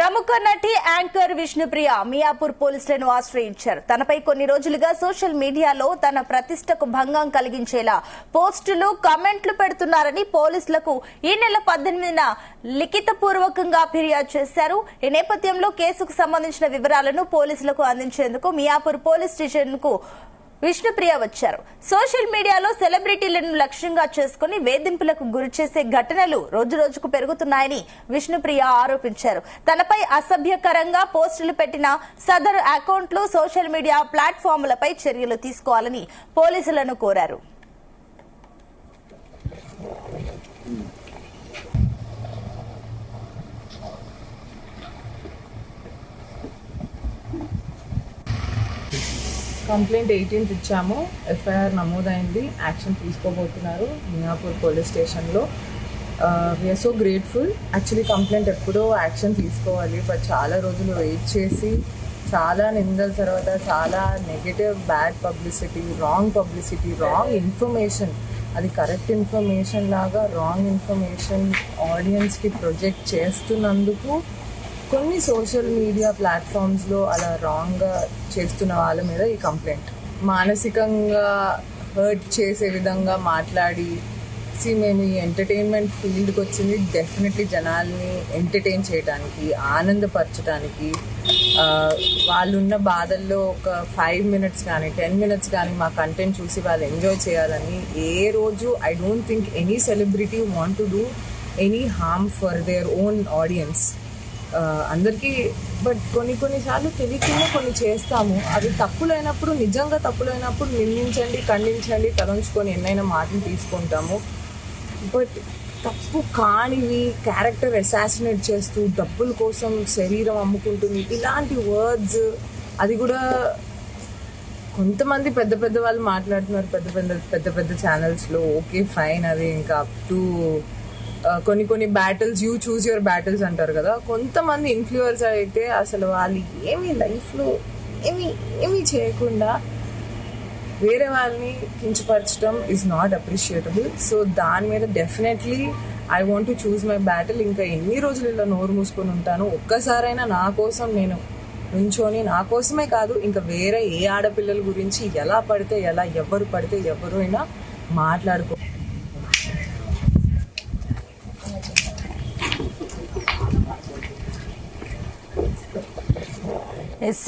ప్రముఖ నటి యాంకర్ విష్ణుప్రియ మియాపూర్ పోలీసులను ఆశ్రయించారు. తనపై కొన్ని రోజులుగా సోషల్ మీడియాలో తన ప్రతిష్టకు భంగం కలిగించేలా పోస్టులు, కామెంట్లు పెడుతున్నారని పోలీసులకు ఈ నెల 18న లిఖితపూర్వకంగా ఫిర్యాదు చేశారు. ఈ నేపథ్యంలో కేసుకు సంబంధించిన వివరాలను పోలీసులకు అందించేందుకు మియాపూర్ పోలీస్ స్టేషన్కు విష్ణుప్రియ వచ్చారు. సోషల్ మీడియాలో సెలబ్రిటీలను లక్ష్యంగా చేసుకుని వేధింపులకు గురిచేసే ఘటనలు రోజురోజుకు పెరుగుతున్నాయని విష్ణుప్రియ ఆరోపించారు. తనపై అసభ్యకరంగా పోస్టులు పెట్టిన సదరు అకౌంట్లు, సోషల్ మీడియా ప్లాట్ఫామ్లపై చర్యలు తీసుకోవాలని పోలీసులను కోరారు. కంప్లైంట్ 18th ఇచ్చాము. ఎఫ్ఐఆర్ నమోదైంది. యాక్షన్ తీసుకోబోతున్నారు మియాపూర్ పోలీస్ స్టేషన్లో. We're so grateful. Actually complaint ఎప్పుడో యాక్షన్ తీసుకోవాలి, బట్ చాలా రోజులు వెయిట్ చేసి చాలా నిందల తర్వాత చాలా negative, bad publicity, wrong information, అది కరెక్ట్ ఇన్ఫర్మేషన్ లాగా రాంగ్ ఇన్ఫర్మేషన్ ఆడియన్స్కి ప్రొజెక్ట్ చేస్తున్నందుకు కొన్ని సోషల్ మీడియా ప్లాట్ఫామ్స్లో అలా రాంగ్గా చేస్తున్న వాళ్ళ మీద ఈ కంప్లైంట్. మానసికంగా హర్ట్ చేసే విధంగా మాట్లాడి మేము ఈ ఎంటర్టైన్మెంట్ ఫీల్డ్కి వచ్చింది డెఫినెట్లీ జనాల్ని ఎంటర్టైన్ చేయడానికి, ఆనందపరచడానికి, వాళ్ళున్న బాధల్లో ఒక 5 minutes కానీ 10 minutes కానీ మా కంటెంట్ చూసి వాళ్ళు ఎంజాయ్ చేయాలని. ఏ రోజు I don't think any celebrity want to do any harm for their own audience అందరికీ. బట్ కొన్నిసార్లు తెలియకుండా కొన్ని చేస్తాము. అవి తప్పులైనప్పుడు, నిజంగా తప్పులైనప్పుడు నిందించండి, ఖండించండి, తలంచుకొని ఎన్నైనా మాటలు తీసుకుంటాము. బట్ తప్పు కానివి క్యారెక్టర్ అసాసినేట్ చేస్తూ డబ్బుల కోసం శరీరం అమ్ముకుంటుంది, ఇలాంటి వర్డ్స్, అది కూడా కొంతమంది పెద్ద వాళ్ళు మాట్లాడుతున్నారు పెద్ద ఛానల్స్లో. ఓకే ఫైన్, అది ఇంకా అప్ టు కొన్ని battles, you choose your battles అంటారు కదా. కొంతమంది ఇన్ఫ్లుయెన్సర్ అయితే అసలు వాళ్ళు ఏమీ లైఫ్లో ఏమీ చేయకుండా వేరే వాళ్ళని కించపరచడం ఈజ్ నాట్ అప్రిషియేటబుల్. సో దాని మీద definitely I want to choose my battle. ఇంకా ఎన్ని రోజులు ఇలా నోరు మూసుకొని ఉంటాను? ఒక్కసారైనా నా కోసం నేను నుంచొని, నా కోసమే కాదు ఇంకా వేరే ఏ ఆడపిల్లల గురించి ఎవరు పడితే ఎవరైనా మాట్లాడుకో.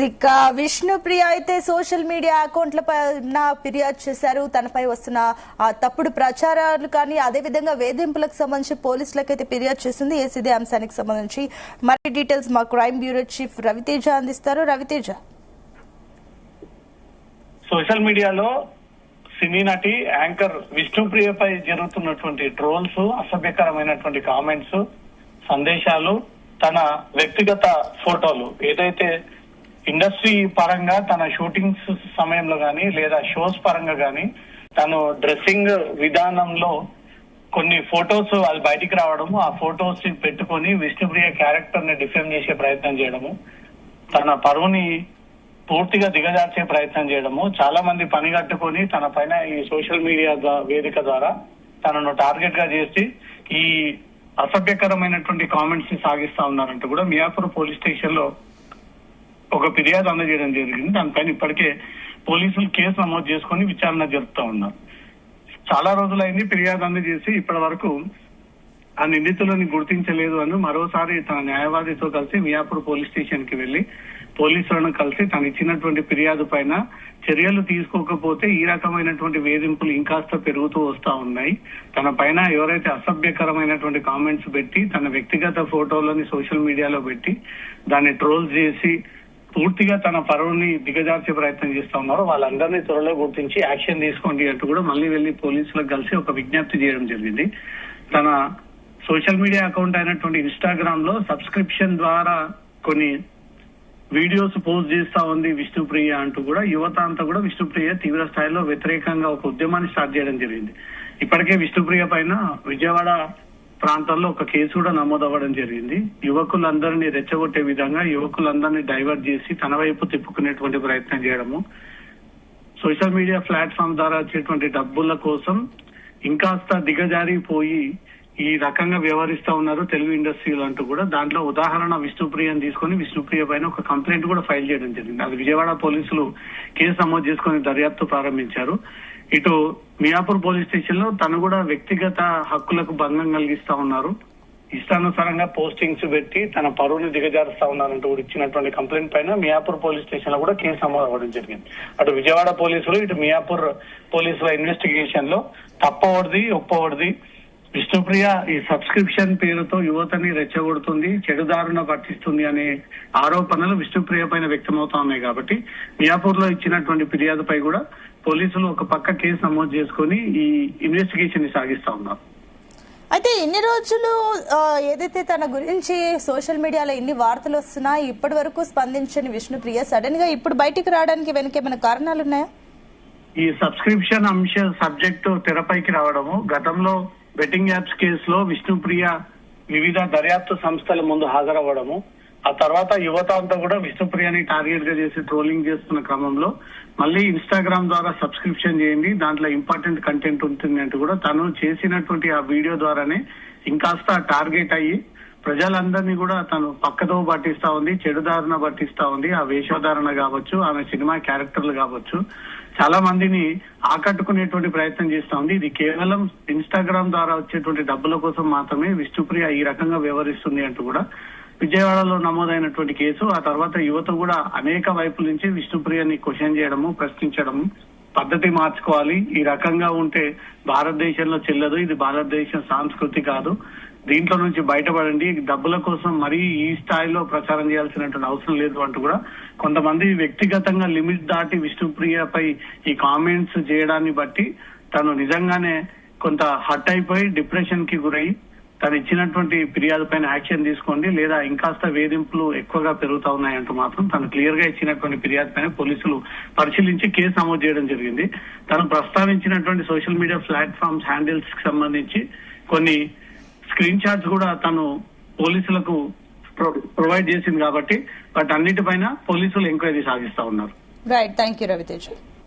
ఇక విష్ణుప్రియ అయితే సోషల్ మీడియా అకౌంట్లపై ఫిర్యాదు చేశారు. తనపై వస్తున్న తప్పుడు ప్రచారాలు కానీ, అదేవిధంగా వేధింపులకు సంబంధించి పోలీసులకైతే ఫిర్యాదు చేసింది. ఇదే అంశానికి సంబంధించి మరి డీటెయిల్స్ మా క్రైమ్ బ్యూరో చీఫ్ రవితేజ అందిస్తారు. రవితేజ, సోషల్ మీడియాలో సినీ నటి యాంకర్ విష్ణుప్రియపై జరుగుతున్నటువంటి ట్రోల్స్, అసభ్యకరమైనటువంటి కామెంట్స్, సందేశాలు, తన వ్యక్తిగత ఫోటోలు, ఏదైతే ఇండస్ట్రీ పరంగా తన షూటింగ్స్ సమయంలో కానీ లేదా షోస్ పరంగా కానీ తను డ్రెస్సింగ్ విధానంలో కొన్ని ఫొటోస్ అది బయటికి రావడము, ఆ ఫొటోస్ పెట్టుకొని విష్ణుప్రియ క్యారెక్టర్ ని డిఫేమ్ చేసే ప్రయత్నం చేయడము, తన పరువుని పూర్తిగా దిగజార్చే ప్రయత్నం చేయడము, చాలా మంది పని కట్టుకొని తన పైన ఈ సోషల్ మీడియా వేదిక ద్వారా తనను టార్గెట్ గా చేసి ఈ అసభ్యకరమైనటువంటి కామెంట్స్ ని సాగిస్తా ఉన్నారంటూ కూడా మియాపూర్ పోలీస్ స్టేషన్ లో ఒక ఫిర్యాదు అందజేయడం జరిగింది. దానిపైన ఇప్పటికే పోలీసులు కేసు నమోదు చేసుకుని విచారణ జరుపుతా ఉన్నారు. చాలా రోజులైంది ఫిర్యాదు అందజేసి ఇప్పటి వరకు ఆ నిందితులని గుర్తించలేదు అని మరోసారి తన న్యాయవాదితో కలిసి మియాపూర్ పోలీస్ స్టేషన్ కి వెళ్లి పోలీసులను కలిసి తను ఇచ్చినటువంటి ఫిర్యాదు పైన చర్యలు తీసుకోకపోతే ఈ రకమైనటువంటి వేధింపులు ఇంకాస్త పెరుగుతూ వస్తా ఉన్నాయి. తన పైన ఎవరైతే అసభ్యకరమైనటువంటి కామెంట్స్ పెట్టి తన వ్యక్తిగత ఫోటోలని సోషల్ మీడియాలో పెట్టి దాన్ని ట్రోల్ చేసి పూర్తిగా తన పరువుని దిగజార్చే ప్రయత్నం చేస్తా ఉన్నారో వాళ్ళందరినీ త్వరలో గుర్తించి యాక్షన్ తీసుకోండి అంటూ కూడా మళ్ళీ వెళ్లి పోలీసులకు కలిసి ఒక విజ్ఞప్తి చేయడం జరిగింది. తన సోషల్ మీడియా అకౌంట్ అయినటువంటి ఇన్స్టాగ్రామ్ లో సబ్స్క్రిప్షన్ ద్వారా కొన్ని వీడియోస్ పోస్ట్ చేస్తా ఉంది విష్ణుప్రియ అంటూ కూడా యువత అంతా కూడా విష్ణుప్రియ తీవ్ర స్థాయిలో వ్యతిరేకంగా ఒక ఉద్యమాన్ని స్టార్ట్ చేయడం జరిగింది. ఇప్పటికే విష్ణుప్రియ పైన విజయవాడ ప్రాంతాల్లో ఒక కేసు కూడా నమోదవ్వడం జరిగింది. యువకులందరినీ రెచ్చగొట్టే విధంగా యువకులందరినీ డైవర్ట్ చేసి తన వైపు తిప్పుకునేటువంటి ప్రయత్నం చేయడము, సోషల్ మీడియా ప్లాట్ఫామ్ ద్వారా వచ్చేటువంటి డబ్బుల కోసం ఇంకాస్త దిగజారిపోయి ఈ రకంగా వ్యవహరిస్తా ఉన్నారు తెలుగు ఇండస్ట్రీలో అంటూ కూడా దాంట్లో ఉదాహరణ విష్ణుప్రియని తీసుకుని విష్ణుప్రియ పైన ఒక కంప్లైంట్ కూడా ఫైల్ చేయడం జరిగింది. అది విజయవాడ పోలీసులు కేసు నమోదు చేసుకుని దర్యాప్తు ప్రారంభించారు. ఇటు మియాపూర్ పోలీస్ స్టేషన్ లో తను కూడా వ్యక్తిగత హక్కులకు భంగం కలిగిస్తా ఉన్నారు, ఇష్టానుసారంగా పోస్టింగ్స్ పెట్టి తన పరువుని దిగజారుస్తా ఉన్నారంటూ కూడా ఇచ్చినటువంటి కంప్లైంట్ పైన మియాపూర్ పోలీస్ స్టేషన్ లో కూడా కేసు నమోదు అవ్వడం జరిగింది. అటు విజయవాడ పోలీసులు ఇటు మియాపూర్ పోలీసుల ఇన్వెస్టిగేషన్ లో తప్పవడిది ఒప్పవడిది విష్ణుప్రియ ఈ సబ్స్క్రిప్షన్ పేరుతో యువతని రెచ్చగొడుతుంది, చెడుదారుణ పట్టిస్తుంది అనే ఆరోపణలు విష్ణుప్రియ పైన వ్యక్తమవుతా ఉన్నాయి. కాబట్టి మియాపూర్ లో ఇచ్చినటువంటి ఫిర్యాదుపై కూడా పోలీసులు ఒక పక్క కేసు నమోదు చేసుకుని ఈ ఇన్వెస్టిగేషన్ ని సాగిస్తా ఉన్నారు. అయితే ఇన్ని రోజులు ఏదైతే తన గురించి సోషల్ మీడియాలో ఇన్ని వార్తలు వస్తున్నా ఇప్పటి వరకు స్పందించని విష్ణుప్రియ సడన్ గా ఇప్పుడు బయటికి రావడానికి వెనక ఏమైనా కారణాలు ఉన్నాయా? ఈ సబ్స్క్రిప్షన్ సబ్జెక్టు తెరపైకి రావడము, గతంలో బెట్టింగ్ యాప్స్ కేసులో విష్ణుప్రియ వివిధ దర్యాప్తు సంస్థల ముందు హాజరవ్వడము, ఆ తర్వాత యువత అంతా కూడా విష్ణుప్రియని టార్గెట్ గా చేసి ట్రోలింగ్ చేస్తున్న క్రమంలో మళ్ళీ ఇన్స్టాగ్రామ్ ద్వారా సబ్స్క్రిప్షన్ చేయండి, దాంట్లో ఇంపార్టెంట్ కంటెంట్ ఉంటుంది అంటూ కూడా తను చేసినటువంటి ఆ వీడియో ద్వారానే ఇంకాస్త టార్గెట్ అయ్యి ప్రజలందరినీ కూడా తను పక్కదో పట్టిస్తా ఉంది, చెడుదారుణ పట్టిస్తా ఉంది. ఆ వేషధారణ కావచ్చు, ఆమె సినిమా క్యారెక్టర్లు కావచ్చు, చాలా మందిని ఆకట్టుకునేటువంటి ప్రయత్నం చేస్తా ఉంది. ఇది కేవలం ఇన్స్టాగ్రామ్ ద్వారా వచ్చేటువంటి డబ్బుల కోసం మాత్రమే విష్ణుప్రియ ఈ రకంగా వ్యవహరిస్తుంది అంటూ కూడా విజయవాడలో నమోదైనటువంటి కేసు. ఆ తర్వాత యువత కూడా అనేక వైపుల నుంచి విష్ణుప్రియని క్వశ్చన్ చేయడము, ప్రశ్నించడము, పద్ధతి మార్చుకోవాలి, ఈ రకంగా ఉంటే భారతదేశంలో చెల్లదు, ఇది భారతదేశం సంస్కృతి కాదు, దీంట్లో నుంచి బయటపడండి, డబ్బుల కోసం మరీ ఈ స్థాయిలో ప్రచారం చేయాల్సినటువంటి అవసరం లేదు అంటూ కూడా కొంతమంది వ్యక్తిగతంగా లిమిట్ దాటి విష్ణుప్రియపై ఈ కామెంట్స్ చేయడాన్ని బట్టి తను నిజంగానే కొంత హర్ట్ అయిపోయి డిప్రెషన్ కి గురై తను ఇచ్చినటువంటి ఫిర్యాదు పైన యాక్షన్ తీసుకోండి, లేదా ఇంకాస్త వేధింపులు ఎక్కువగా పెరుగుతా ఉన్నాయంటూ మాత్రం తను క్లియర్ గా ఇచ్చినటువంటి ఫిర్యాదు పైన పోలీసులు పరిశీలించి కేసు నమోదు చేయడం జరిగింది. తను ప్రస్తావించినటువంటి సోషల్ మీడియా ప్లాట్ఫామ్స్ హ్యాండిల్స్ కి సంబంధించి కొన్ని స్క్రీన్ షాట్స్ కూడా తను పోలీసులకు ప్రొవైడ్ చేసింది కాబట్టి వాటన్నిటిపైన పోలీసులు ఎంక్వైరీ సాగిస్తా ఉన్నారు. Right, thank you Raviteja.